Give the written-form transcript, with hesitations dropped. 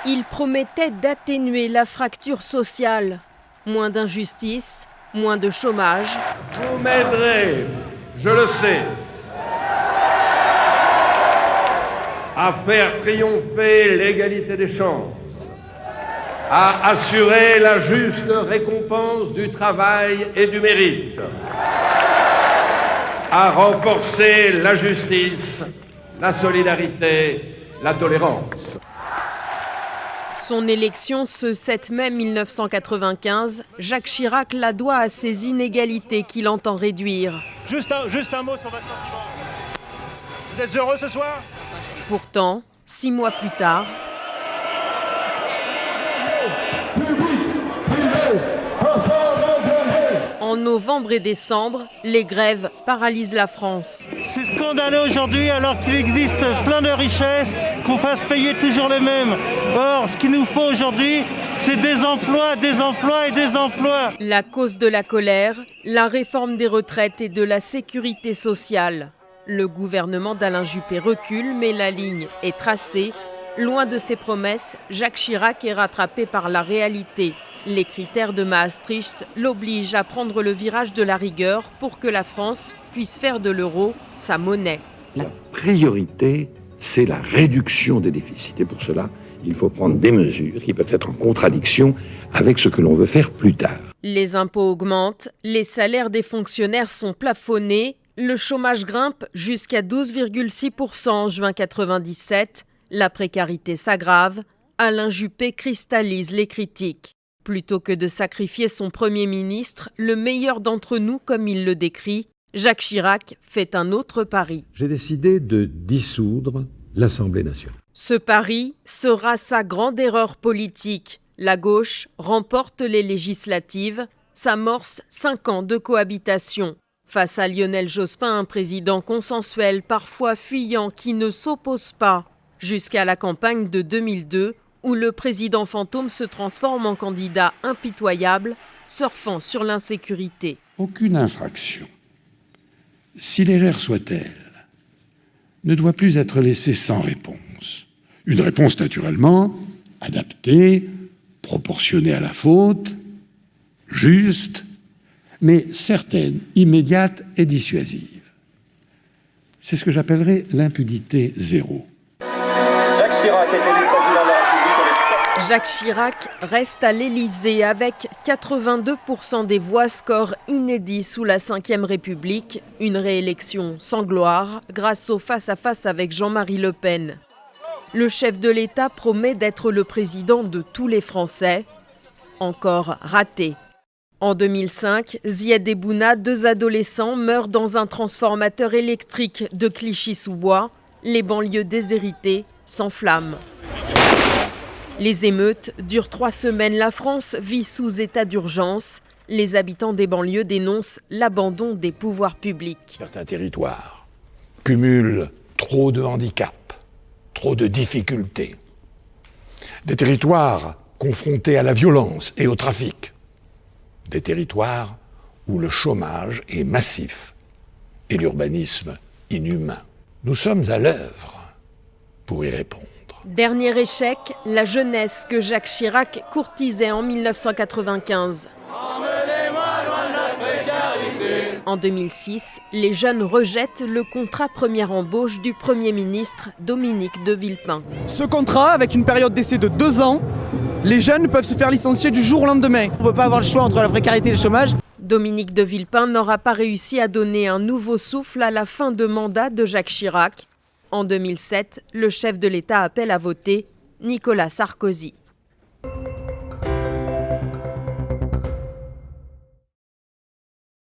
Il promettait d'atténuer la fracture sociale. Moins d'injustice, moins de chômage. Vous m'aiderez, je le sais, à faire triompher l'égalité des chances, à assurer la juste récompense du travail et du mérite, à renforcer la justice, la solidarité, la tolérance. Son élection ce 7 mai 1995, Jacques Chirac la doit à ces inégalités qu'il entend réduire. Juste un mot sur votre sentiment. Vous êtes heureux ce soir ? Pourtant, 6 mois plus tard, en novembre et décembre, les grèves paralysent la France. C'est scandaleux aujourd'hui alors qu'il existe plein de richesses qu'on fasse payer toujours les mêmes. Or, ce qu'il nous faut aujourd'hui, c'est des emplois, des emplois et des emplois. La cause de la colère, la réforme des retraites et de la sécurité sociale. Le gouvernement d'Alain Juppé recule, mais la ligne est tracée. Loin de ses promesses, Jacques Chirac est rattrapé par la réalité. Les critères de Maastricht l'obligent à prendre le virage de la rigueur pour que la France puisse faire de l'euro sa monnaie. La priorité, c'est la réduction des déficits. Et pour cela, il faut prendre des mesures qui peuvent être en contradiction avec ce que l'on veut faire plus tard. Les impôts augmentent, les salaires des fonctionnaires sont plafonnés, le chômage grimpe jusqu'à 12,6% en juin 1997. La précarité s'aggrave, Alain Juppé cristallise les critiques. Plutôt que de sacrifier son Premier ministre, le meilleur d'entre nous comme il le décrit, Jacques Chirac fait un autre pari. J'ai décidé de dissoudre l'Assemblée nationale. Ce pari sera sa grande erreur politique. La gauche remporte les législatives, s'amorce 5 ans de cohabitation. Face à Lionel Jospin, un président consensuel, parfois fuyant, qui ne s'oppose pas. Jusqu'à la campagne de 2002, où le président fantôme se transforme en candidat impitoyable, surfant sur l'insécurité. Aucune infraction, si légère soit-elle, ne doit plus être laissée sans réponse. Une réponse naturellement adaptée, proportionnée à la faute, juste, mais certaine, immédiate et dissuasive. C'est ce que j'appellerais l'impunité zéro. Jacques Chirac est élu président de la République. Jacques Chirac reste à l'Élysée avec 82% des voix, score inédit sous la Ve République. Une réélection sans gloire grâce au face-à-face avec Jean-Marie Le Pen. Le chef de l'État promet d'être le président de tous les Français. Encore raté. En 2005, Ziad et Bouna, 2 adolescents, meurent dans un transformateur électrique de Clichy-sous-Bois. Les banlieues déshéritées s'enflamment. Les émeutes durent 3 semaines. La France vit sous état d'urgence. Les habitants des banlieues dénoncent l'abandon des pouvoirs publics. Certains territoires cumulent trop de handicaps, trop de difficultés. Des territoires confrontés à la violence et au trafic. Des territoires où le chômage est massif et l'urbanisme inhumain. Nous sommes à l'œuvre pour y répondre. Dernier échec, la jeunesse que Jacques Chirac courtisait en 1995. En 2006, les jeunes rejettent le contrat première embauche du Premier ministre Dominique de Villepin. Ce contrat, avec une période d'essai de 2 ans, les jeunes peuvent se faire licencier du jour au lendemain. On ne peut pas avoir le choix entre la précarité et le chômage. Dominique de Villepin n'aura pas réussi à donner un nouveau souffle à la fin de mandat de Jacques Chirac. En 2007, le chef de l'État appelle à voter Nicolas Sarkozy.